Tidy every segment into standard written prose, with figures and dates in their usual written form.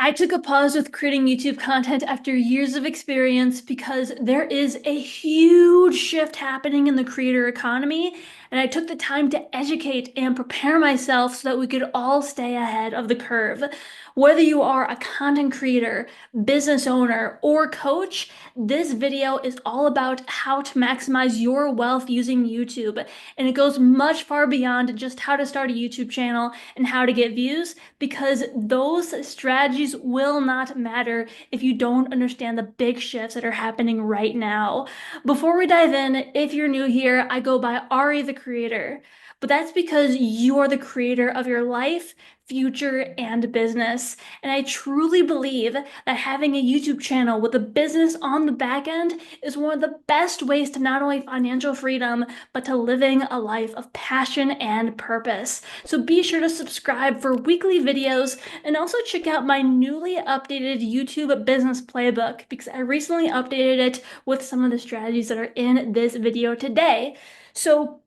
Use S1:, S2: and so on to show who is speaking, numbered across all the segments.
S1: I took a pause with creating YouTube content after years of experience because there is a huge shift happening in the creator economy, and I took the time to educate and prepare myself so that we could all stay ahead of the curve. Whether you are a content creator, business owner, or coach, this video is all about how to maximize your wealth using YouTube, and it goes much far beyond just how to start a YouTube channel and how to get views, because those strategies will not matter if you don't understand the big shifts that are happening right now. Before we dive in, if you're new here, I go by Ari the Creator, but that's because you are the creator of your life, future, and business. And I truly believe that having a YouTube channel with a business on the back end is one of the best ways to not only financial freedom, but to living a life of passion and purpose. So be sure to subscribe for weekly videos and also check out my newly updated YouTube business playbook because I recently updated it with some of the strategies that are in this video today. So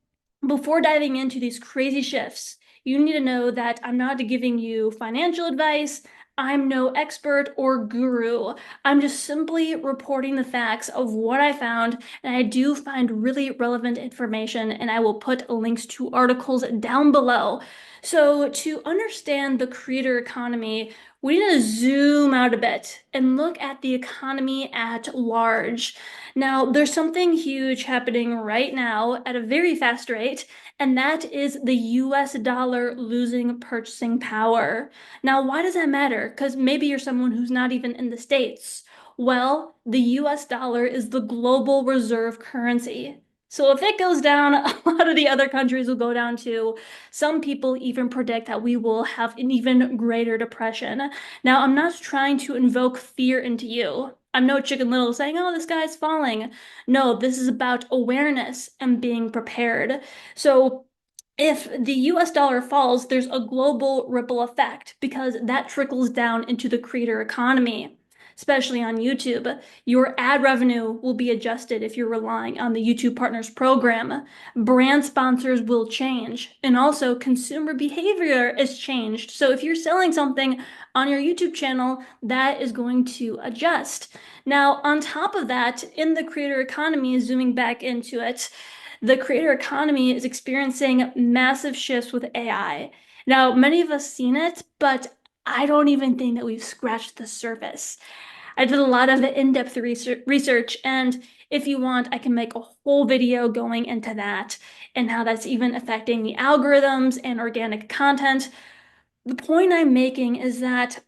S1: before diving into these crazy shifts, you need to know that I'm not giving you financial advice. I'm no expert or guru. I'm just simply reporting the facts of what I found, and I do find really relevant information, and I will put links to articles down below. So to understand the creator economy, we need to zoom out a bit and look at the economy at large. Now, there's something huge happening right now at a very fast rate, and that is the US dollar losing purchasing power. Now, why does that matter? Because maybe you're someone who's not even in the States. Well, the US dollar is the global reserve currency. So if it goes down, a lot of the other countries will go down too. Some people even predict that we will have an even greater depression. Now, I'm not trying to invoke fear into you. I'm no Chicken Little saying, oh, this guy's falling. No, this is about awareness and being prepared. So if the US dollar falls, there's a global ripple effect because that trickles down into the creator economy, especially on YouTube. Your ad revenue will be adjusted if you're relying on the YouTube Partners program. Brand sponsors will change, and also consumer behavior is changed. So if you're selling something on your YouTube channel, that is going to adjust. Now, on top of that, in the creator economy, zooming back into it, the creator economy is experiencing massive shifts with AI. Now, many of us seen it, but I don't even think that we've scratched the surface. I did a lot of in-depth research, and if you want, I can make a whole video going into that and how that's even affecting the algorithms and organic content. The point I'm making is that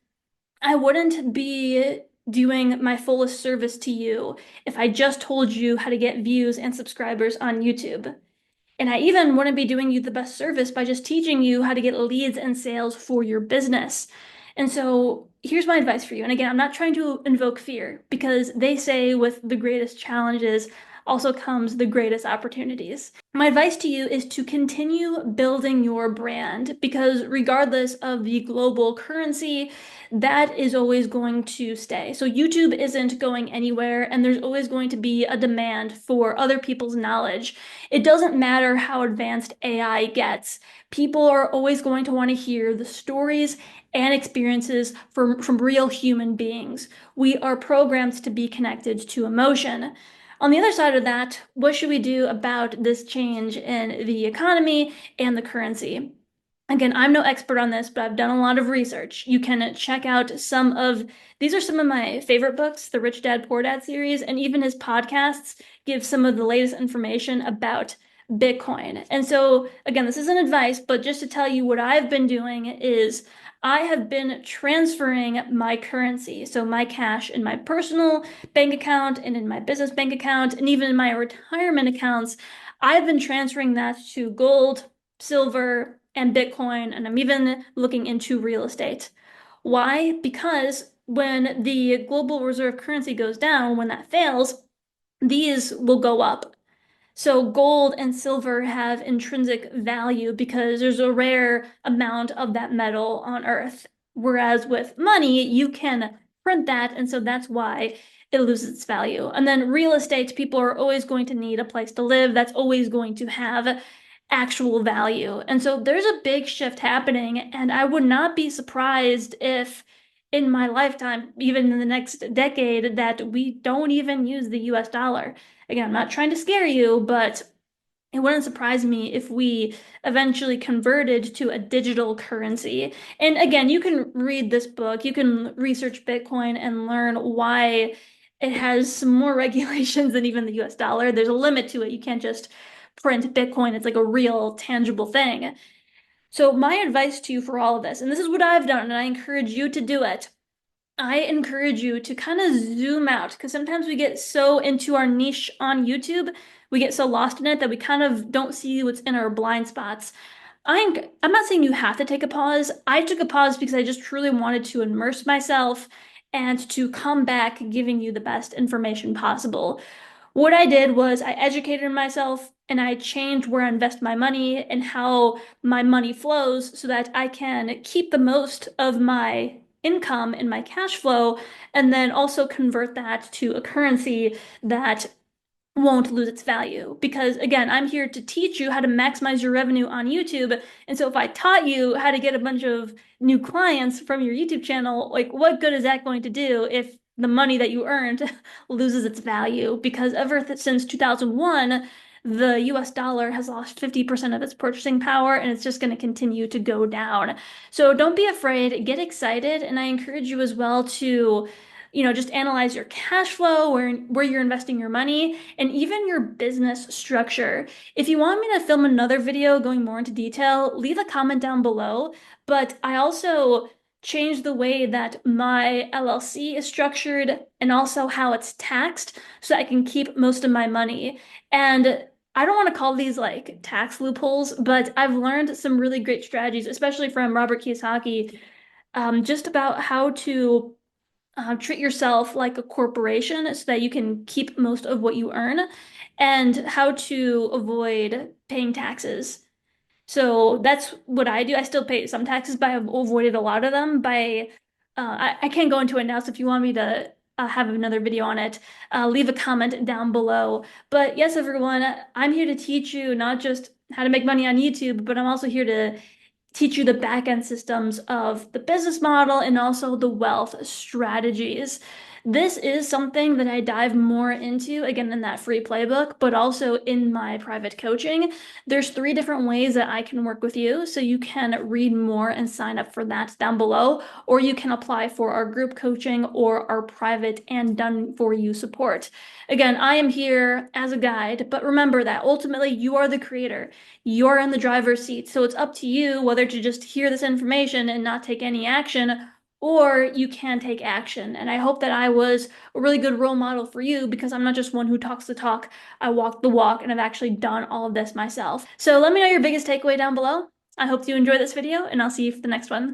S1: I wouldn't be doing my fullest service to you if I just told you how to get views and subscribers on YouTube. And I even wouldn't be doing you the best service by just teaching you how to get leads and sales for your business. And so here's my advice for you. And again, I'm not trying to invoke fear because they say with the greatest challenges also comes the greatest opportunities. My advice to you is to continue building your brand because regardless of the global currency, that is always going to stay. So YouTube isn't going anywhere, and there's always going to be a demand for other people's knowledge. It doesn't matter how advanced AI gets. People are always going to want to hear the stories and experiences from real human beings. We are programmed to be connected to emotion. On the other side of that, what should we do about this change in the economy and the currency? Again, I'm no expert on this, but I've done a lot of research. You can check out these are some of my favorite books, the Rich Dad Poor Dad series, and even his podcasts give some of the latest information about Bitcoin. And so, again, this isn't advice, but just to tell you what I've been doing is I have been transferring my currency, so my cash in my personal bank account and in my business bank account, and even in my retirement accounts. I've been transferring that to gold, silver, and Bitcoin, and I'm even looking into real estate. Why? Because when the global reserve currency goes down, when that fails, these will go up. So gold and silver have intrinsic value because there's a rare amount of that metal on Earth. Whereas with money, you can print that, and so that's why it loses its value. And then real estate, people are always going to need a place to live. That's always going to have actual value. And so there's a big shift happening, and I would not be surprised if in my lifetime, even in the next decade, that we don't even use the US dollar. Again, I'm not trying to scare you, but it wouldn't surprise me if we eventually converted to a digital currency. And again, you can read this book, you can research Bitcoin and learn why it has some more regulations than even the US dollar. There's a limit to it. You can't just print Bitcoin. It's like a real tangible thing. So my advice to you for all of this, and this is what I've done, and I encourage you to do it. I encourage you to kind of zoom out because sometimes we get so into our niche on YouTube, we get so lost in it that we kind of don't see what's in our blind spots. I'm not saying you have to take a pause. I took a pause because I just truly wanted to immerse myself and to come back giving you the best information possible. What I did was I educated myself and I changed where I invest my money and how my money flows so that I can keep the most of my income and my cash flow and then also convert that to a currency that won't lose its value. Because again, I'm here to teach you how to maximize your revenue on YouTube. And so if I taught you how to get a bunch of new clients from your YouTube channel, like what good is that going to do if the money that you earned loses its value? Because ever since 2001, the US dollar has lost 50% of its purchasing power and it's just going to continue to go down. So don't be afraid, get excited. And I encourage you as well to just analyze your cash flow, where you're investing your money, and even your business structure. If you want me to film another video going more into detail, leave a comment down below. But I also changed the way that my LLC is structured and also how it's taxed so I can keep most of my money. And I don't want to call these like tax loopholes, but I've learned some really great strategies, especially from Robert Kiyosaki, just about how to treat yourself like a corporation so that you can keep most of what you earn and how to avoid paying taxes. So that's what I do. I still pay some taxes, but I've avoided a lot of them by, I can't go into it now. So if you want me to have another video on it, leave a comment down below. But yes, everyone, I'm here to teach you not just how to make money on YouTube, but I'm also here to teach you the back end systems of the business model and also the wealth strategies. This is something that I dive more into, again, in that free playbook, but also in my private coaching. There's 3 different ways that I can work with you. So you can read more and sign up for that down below, or you can apply for our group coaching or our private and done for you support. Again, I am here as a guide, but remember that ultimately you are the creator. You're in the driver's seat. So it's up to you whether to just hear this information and not take any action, or you can take action. And I hope that I was a really good role model for you because I'm not just one who talks the talk, I walk the walk, and I've actually done all of this myself. So let me know your biggest takeaway down below. I hope you enjoyed this video, and I'll see you for the next one.